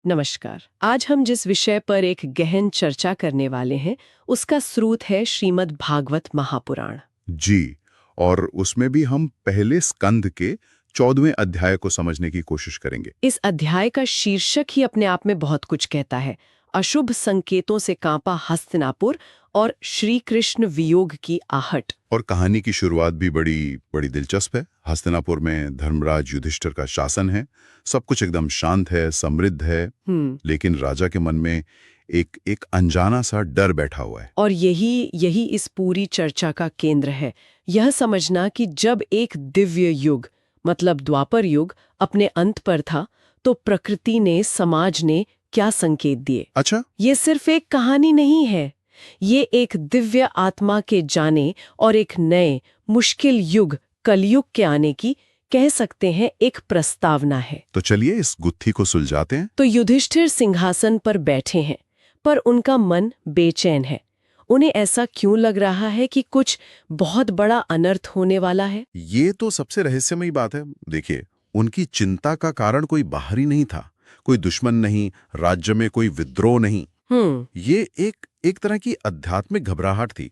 नमस्कार। आज हम जिस विषय पर एक गहन चर्चा करने वाले हैं उसका स्रोत है श्रीमद् भागवत महापुराण। जी। और उसमें भी हम पहले स्कंद के 14वें अध्याय को समझने की कोशिश करेंगे। इस अध्याय का शीर्षक ही अपने आप में बहुत कुछ कहता है। अशुभ संकेतों से कांपा हस्तिनापुर और श्री कृष्ण वियोग की आहट। और कहानी की शुरुआत भी बड़ी बड़ी दिलचस्प है। हस्तिनापुर में धर्मराज युधिष्ठिर का शासन है, सब कुछ एकदम शांत है, समृद्ध है। लेकिन राजा के मन में एक अनजाना सा डर बैठा हुआ है। और यही इस पूरी चर्चा का केंद्र है। यह समझना कि जब एक दिव्य युग मतलब द्वापर युग अपने अंत पर था तो प्रकृति ने, समाज ने क्या संकेत दिए। अच्छा, ये सिर्फ एक कहानी नहीं है, ये एक दिव्य आत्मा के जाने और एक नए मुश्किल युग कलयुग के आने की, कह सकते हैं, एक प्रस्तावना है। तो चलिए इस गुत्थी को सुलझाते हैं। तो युधिष्ठिर सिंहासन पर बैठे हैं, पर उनका मन बेचैन है। उन्हें ऐसा क्यों लग रहा है कि कुछ बहुत बड़ा अनर्थ होने वाला है? ये तो सबसे रहस्यमयी बात है। देखिए, उनकी चिंता का कारण कोई बाहरी नहीं था, कोई दुश्मन नहीं, राज्य में कोई विद्रोह नहीं। ये एक तरह की आध्यात्मिक घबराहट थी।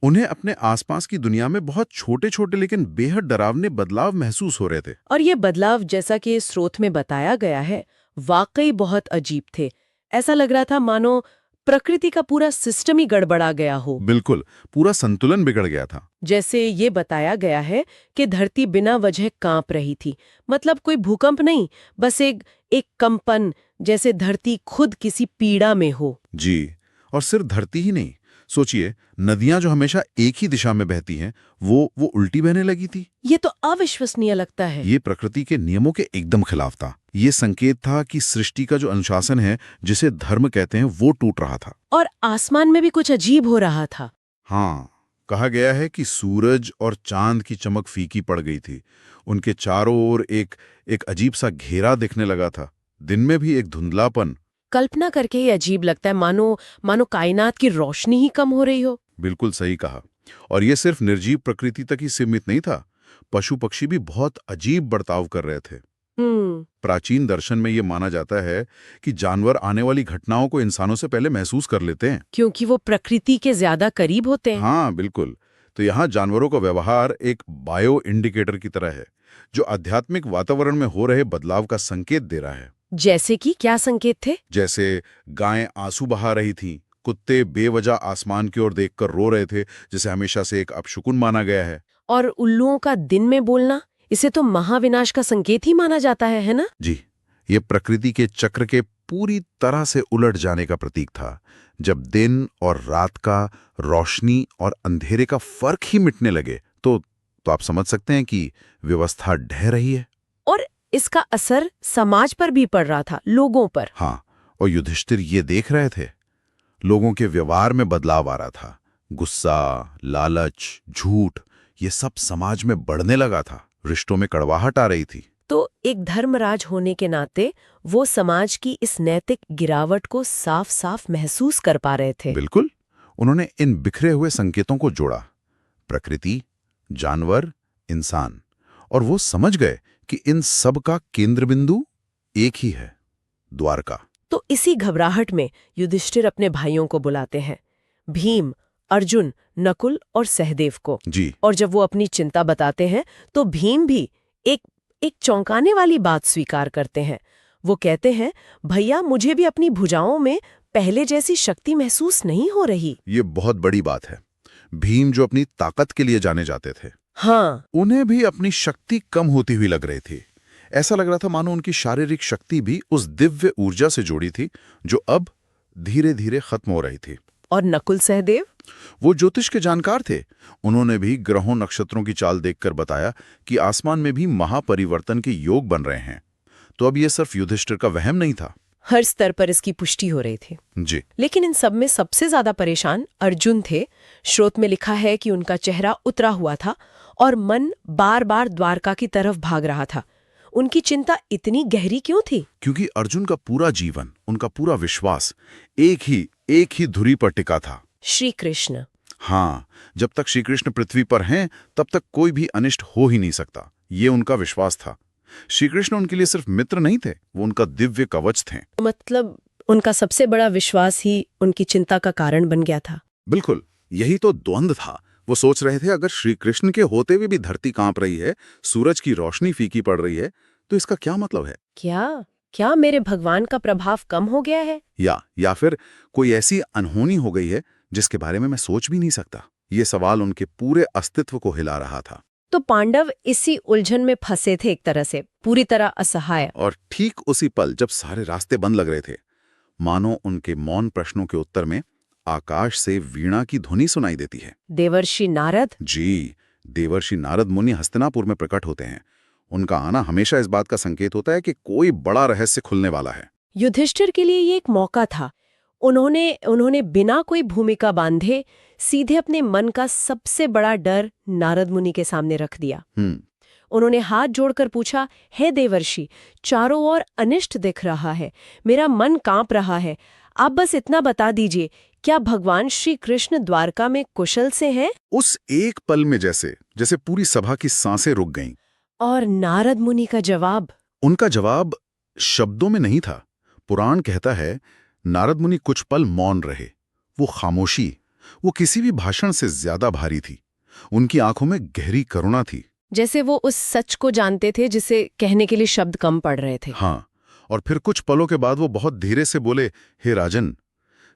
उन्हें अपने आसपास की दुनिया में बहुत छोटे छोटे लेकिन बेहद डरावने बदलाव महसूस हो रहे थे। और ये बदलाव, जैसा कि इस स्रोत में बताया गया है, वाकई बहुत अजीब थे। ऐसा लग रहा था मानो प्रकृति का पूरा सिस्टम ही गड़बड़ा गया हो। बिल्कुल, पूरा संतुलन बिगड़ गया था। जैसे ये बताया गया है कि धरती बिना वजह कांप रही थी। मतलब कोई भूकंप नहीं, बस एक कंपन, जैसे धरती खुद किसी पीड़ा में हो। जी, और सिर्फ धरती ही नहीं, सोचिए, नदियां जो हमेशा एक ही दिशा में बहती हैं, वो उल्टी बहने लगी थी। ये तो अविश्वसनीय लगता है। ये प्रकृति के नियमों के एकदम खिलाफ था। ये संकेत था कि सृष्टि का जो अनुशासन है, जिसे धर्म कहते हैं, वो टूट रहा था। और आसमान में भी कुछ अजीब हो रहा था। हाँ, कहा गया है कि सूरज और चांद की चमक फीकी पड़ गई थी। उनके चारों ओर एक अजीब सा घेरा दिखने लगा था। दिन में भी एक धुंधलापन। कल्पना करके ही अजीब लगता है, मानो कायनात की रोशनी ही कम हो रही हो। बिल्कुल सही कहा। और ये सिर्फ निर्जीव प्रकृति तक ही सीमित नहीं था, पशु पक्षी भी बहुत अजीब बर्ताव कर रहे थे। प्राचीन दर्शन में ये माना जाता है कि जानवर आने वाली घटनाओं को इंसानों से पहले महसूस कर लेते हैं, क्योंकि वो प्रकृति के ज्यादा करीब होते हैं। हाँ बिल्कुल। तो यहाँ जानवरों का व्यवहार एक बायो इंडिकेटर की तरह है, जो आध्यात्मिक वातावरण में हो रहे बदलाव का संकेत दे रहा है। जैसे कि क्या संकेत थे? जैसे गायें आंसू बहा रही थी, कुत्ते बेवजह आसमान की ओर देखकर रो रहे थे, जिसे हमेशा से एक अपशकुन माना गया है। और उल्लुओं का दिन में बोलना, इसे तो महाविनाश का संकेत ही माना जाता है ना? जी, ये प्रकृति के चक्र के पूरी तरह से उलट जाने का प्रतीक था। जब दिन और रात का, रोशनी और अंधेरे का फर्क ही मिटने लगे, तो आप समझ सकते हैं कि व्यवस्था ढह रही है। और इसका असर समाज पर भी पड़ रहा था, लोगों पर। हाँ, और युधिष्ठिर ये देख रहे थे। लोगों के व्यवहार में बदलाव आ रहा था। गुस्सा, लालच, झूठ, ये सब समाज में बढ़ने लगा था। रिश्तों में कड़वाहट आ रही थी। तो एक धर्मराज होने के नाते वो समाज की इस नैतिक गिरावट को साफ साफ महसूस कर पा रहे थे। बिल्कुल। उन्होंने इन बिखरे हुए संकेतों को जोड़ा, प्रकृति, जानवर, इंसान, और वो समझ गए कि इन सब का केंद्र बिंदु एक ही है, द्वारका। तो इसी घबराहट में युधिष्ठिर अपने भाइयों को बुलाते हैं, भीम, अर्जुन, नकुल और सहदेव को। जी। और जब वो अपनी चिंता बताते हैं तो भीम भी एक चौंकाने वाली बात स्वीकार करते हैं। वो कहते हैं, भैया, मुझे भी अपनी भुजाओं में पहले जैसी शक्ति महसूस नहीं हो रही। ये बहुत बड़ी बात है। भीम जो अपनी ताकत के लिए जाने जाते थे, हाँ, उन्हें भी अपनी शक्ति कम होती हुई लग रही थी। ऐसा लग रहा था मानो उनकी शारीरिक शक्ति भी उस दिव्य ऊर्जा से जुड़ी थी, जो अब धीरे धीरे खत्म हो रही थी। और नकुल, सहदेव, वो ज्योतिष के जानकार थे। उन्होंने भी ग्रहों नक्षत्रों की चाल देखकर बताया कि आसमान में भी महापरिवर्तन के योग बन रहे हैं। तो अब ये सिर्फ युधिष्ठिर का वहम नहीं था, हर स्तर पर इसकी पुष्टि हो रही थी। जी। लेकिन इन सब में सबसे ज्यादा परेशान अर्जुन थे। स्रोत में लिखा है कि उनका चेहरा उतरा हुआ था और मन बार बार द्वारका की तरफ भाग रहा था। उनकी चिंता इतनी गहरी क्यों थी? क्योंकि अर्जुन का पूरा जीवन, उनका पूरा विश्वास एक ही धुरी पर टिका था, श्री कृष्ण। हाँ, जब तक श्री कृष्ण पृथ्वी पर हैं, तब तक कोई भी अनिष्ट हो ही नहीं सकता, ये उनका विश्वास था। श्री कृष्ण उनके लिए सिर्फ मित्र नहीं थे, वो उनका दिव्य कवच थे। मतलब उनका सबसे बड़ा विश्वास ही उनकी चिंता का कारण बन गया था। बिल्कुल, यही तो द्वंद्व था। वो सोच रहे थे अगर श्री कृष्ण के होते हुए भी धरती कांप रही है, सूरज की रोशनी फीकी पड़ रही है, तो इसका क्या मतलब है? क्या मेरे भगवान का प्रभाव कम हो गया है? या फिर कोई ऐसी अनहोनी हो गई है जिसके बारे में मैं सोच भी नहीं सकता। ये सवाल उनके पूरे अस्तित्व को हिला रहा था। तो पांडव इसी उलझन में फंसे थे, एक तरह से पूरी तरह असहाय। और ठीक उसी पल जब सारे रास्ते बंद लग रहे थे, मानो उनके मौन प्रश्नों के उत्तर में आकाश से वीणा की ध्वनि सुनाई देती है। देवर्षि नारद? जी, देवर्षि नारद मुनि हस्तिनापुर में प्रकट होते हैं। उनका आना हमेशा इस बात का संकेत होता है कि कोई बड़ा रहस्य खुलने वाला है। युधिष्ठिर के लिए ये एक मौका था। उन्होंने बिना कोई भूमिका बांधे सीधे अपने मन का सबसे बड़ा डर नारद मुनि के सामने रख दिया। उन्होंने हाथ जोड़कर पूछा, हे देवर्षि, चारों ओर अनिष्ट दिख रहा है, मेरा मन कांप रहा है, आप बस इतना बता दीजिए, क्या भगवान श्री कृष्ण द्वारका में कुशल से हैं? उस एक पल में जैसे पूरी सभा की सांसें रुक गईं। और नारद मुनि का जवाब? उनका जवाब शब्दों में नहीं था। पुराण कहता है नारद मुनि कुछ पल मौन रहे। वो खामोशी, वो किसी भी भाषण से ज्यादा भारी थी। उनकी आंखों में गहरी करुणा थी, जैसे वो उस सच को जानते थे जिसे कहने के लिए शब्द कम पड़ रहे थे। हाँ, और फिर कुछ पलों के बाद वो बहुत धीरे से बोले, हे राजन,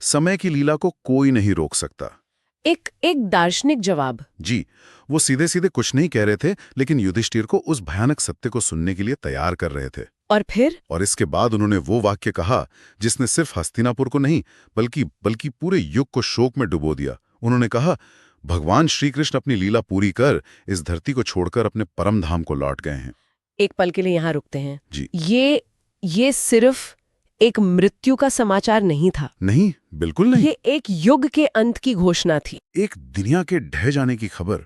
समय की लीला को कोई नहीं रोक सकता। एक दार्शनिक जवाब। जी, वो सीधे सीधे कुछ नहीं कह रहे थे, लेकिन युधिष्ठिर को उस भयानक सत्य को सुनने के लिए तैयार कर रहे थे। और फिर? और इसके बाद उन्होंने वो वाक्य कहा जिसने सिर्फ हस्तिनापुर को नहीं बल्कि पूरे युग को शोक में डुबो दिया। उन्होंने कहा, भगवान श्री कृष्ण अपनी लीला पूरी कर इस धरती को छोड़कर अपने परम धाम को लौट गए हैं। एक पल के लिए यहाँ रुकते हैं जी। ये सिर्फ एक मृत्यु का समाचार नहीं था। नहीं, बिल्कुल नहीं। ये एक युग के अंत की घोषणा थी, एक दुनिया के ढह जाने की खबर।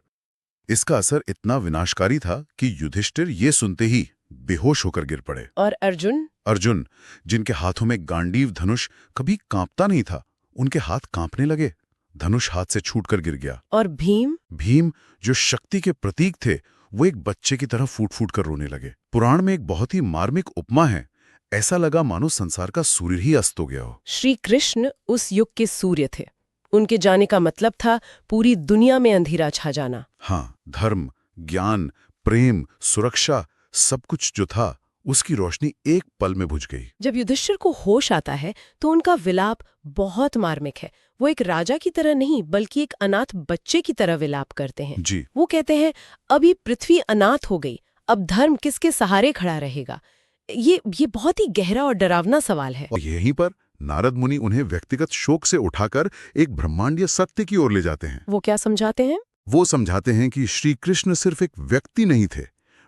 इसका असर इतना विनाशकारी था कि युधिष्ठिर ये सुनते ही बेहोश होकर गिर पड़े। और अर्जुन, जिनके हाथों में गांडीव धनुष कभी कांपता नहीं था, उनके हाथ कांपने लगे। धनुष हाथ से छूटकर गिर गया। और भीम, जो शक्ति के प्रतीक थे, वो एक बच्चे की तरह फूट फूट कर रोने लगे। पुराण में एक बहुत ही मार्मिक उपमा है। ऐसा लगा मानो संसार का सूर्य ही अस्त हो गया हो। श्री कृष्ण उस युग के सूर्य थे। उनके जाने का मतलब था पूरी दुनिया में अंधेरा छा जाना। हाँ, धर्म, ज्ञान, प्रेम, सुरक्षा, सब कुछ जो था, उसकी रोशनी एक पल में बुझ गई। जब युधिष्ठिर को होश आता है तो उनका विलाप बहुत मार्मिक है। वो एक राजा की तरह नहीं बल्कि एक अनाथ बच्चे की तरह विलाप करते हैं। जी। वो कहते हैं, अब ये पृथ्वी अनाथ हो गई, अब धर्म किसके सहारे खड़ा रहेगा? ये बहुत ही गहरा और डरावना सवाल है। और यहीं पर नारद मुनि उन्हें व्यक्तिगत शोक से उठाकर एक ब्रह्मांडीय सत्य की ओर ले जाते हैं। वो क्या समझाते हैं? वो समझाते हैं कि श्री कृष्ण सिर्फ एक व्यक्ति नहीं थे,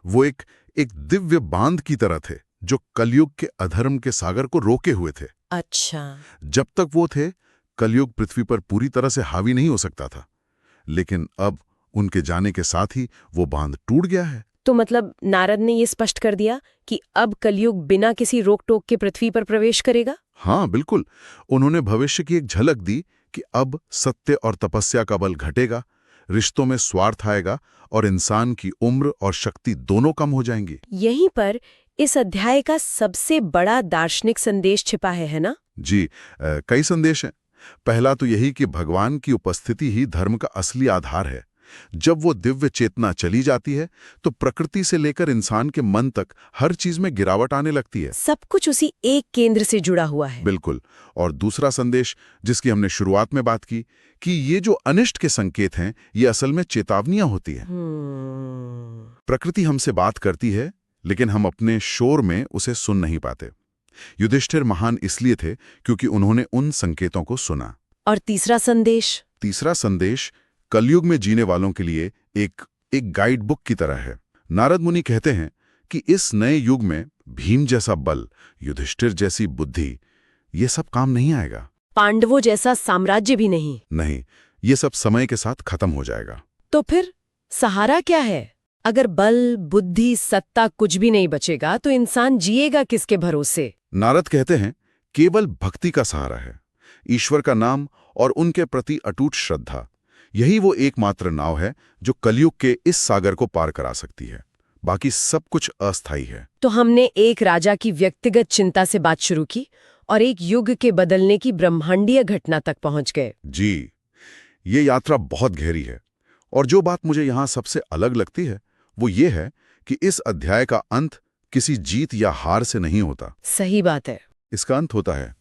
वो एक दिव्य बांध की तरह थे जो कलयुग के अधर्म के सागर को रोके हुए थे। अच्छा। जब तक वो थे, कलयुग पृथ्वी पर पूरी तरह से हावी नहीं हो सकता था, लेकिन अब उनके जाने के साथ ही वो बांध टूट गया है। तो मतलब नारद ने ये स्पष्ट कर दिया कि अब कलयुग बिना किसी रोक टोक के पृथ्वी पर प्रवेश करेगा। हाँ, बिल्कुल। उन्होंने भविष्य की एक झलक दी कि अब सत्य और तपस्या का बल घटेगा, रिश्तों में स्वार्थ आएगा और इंसान की उम्र और शक्ति दोनों कम हो जाएंगी। यहीं पर इस अध्याय का सबसे बड़ा दार्शनिक संदेश छिपा है ना? जी, कई संदेश हैं। पहला तो यही कि भगवान की उपस्थिति ही धर्म का असली आधार है। जब वो दिव्य चेतना चली जाती है तो प्रकृति से लेकर इंसान के मन तक हर चीज में गिरावट आने लगती है। सब कुछ उसी एक केंद्र से जुड़ा हुआ है। बिल्कुल। और दूसरा संदेश, जिसकी हमने शुरुआत में बात की, कि ये जो अनिष्ट के संकेत हैं, ये असल में चेतावनियां होती हैं। प्रकृति हमसे बात करती है, लेकिन हम अपने शोर में उसे सुन नहीं पाते। युधिष्ठिर महान इसलिए थे क्योंकि उन्होंने उन संकेतों को सुना। और तीसरा संदेश कलयुग में जीने वालों के लिए एक गाइड बुक की तरह है। नारद मुनि कहते हैं कि इस नए युग में भीम जैसा बल, युधिष्ठिर जैसी बुद्धि, ये सब काम नहीं आएगा। पांडवों जैसा साम्राज्य भी नहीं। ये सब समय के साथ खत्म हो जाएगा। तो फिर सहारा क्या है? अगर बल, बुद्धि, सत्ता कुछ भी नहीं बचेगा तो इंसान जिएगा किसके भरोसे? नारद कहते हैं, केवल भक्ति का सहारा है, ईश्वर का नाम और उनके प्रति अटूट श्रद्धा। यही वो एकमात्र नाव है जो कलयुग के इस सागर को पार करा सकती है। बाकी सब कुछ अस्थायी है। तो हमने एक राजा की व्यक्तिगत चिंता से बात शुरू की और एक युग के बदलने की ब्रह्मांडीय घटना तक पहुंच गए। जी, ये यात्रा बहुत गहरी है। और जो बात मुझे यहाँ सबसे अलग लगती है वो ये है कि इस अध्याय का अंत किसी जीत या हार से नहीं होता। सही बात है। इसका अंत होता है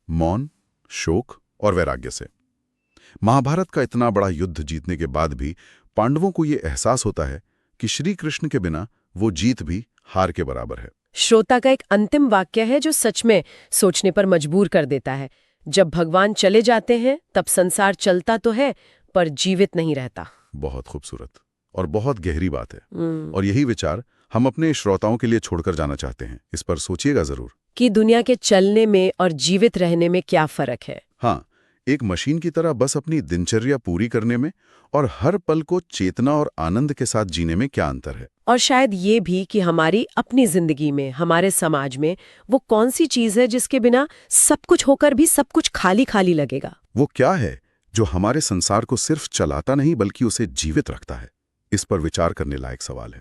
मौन, शोक और वैराग्य से। महाभारत का इतना बड़ा युद्ध जीतने के बाद भी पांडवों को ये एहसास होता है कि श्री कृष्ण के बिना वो जीत भी हार के बराबर है। श्रोता का एक अंतिम वाक्य है जो सच में सोचने पर मजबूर कर देता है। जब भगवान चले जाते हैं तब संसार चलता तो है पर जीवित नहीं रहता। बहुत खूबसूरत और बहुत गहरी बात है। और यही विचार हम अपने श्रोताओं के लिए छोड़कर जाना चाहते हैं। इस पर सोचिएगा जरूर कि दुनिया के चलने में और जीवित रहने में क्या फर्क है। हाँ, एक मशीन की तरह बस अपनी दिनचर्या पूरी करने में और हर पल को चेतना और आनंद के साथ जीने में क्या अंतर है। और शायद ये भी कि हमारी अपनी जिंदगी में, हमारे समाज में वो कौन सी चीज है जिसके बिना सब कुछ होकर भी सब कुछ खाली खाली लगेगा। वो क्या है जो हमारे संसार को सिर्फ चलाता नहीं बल्कि उसे जीवित रखता है। इस पर विचार करने लायक सवाल है।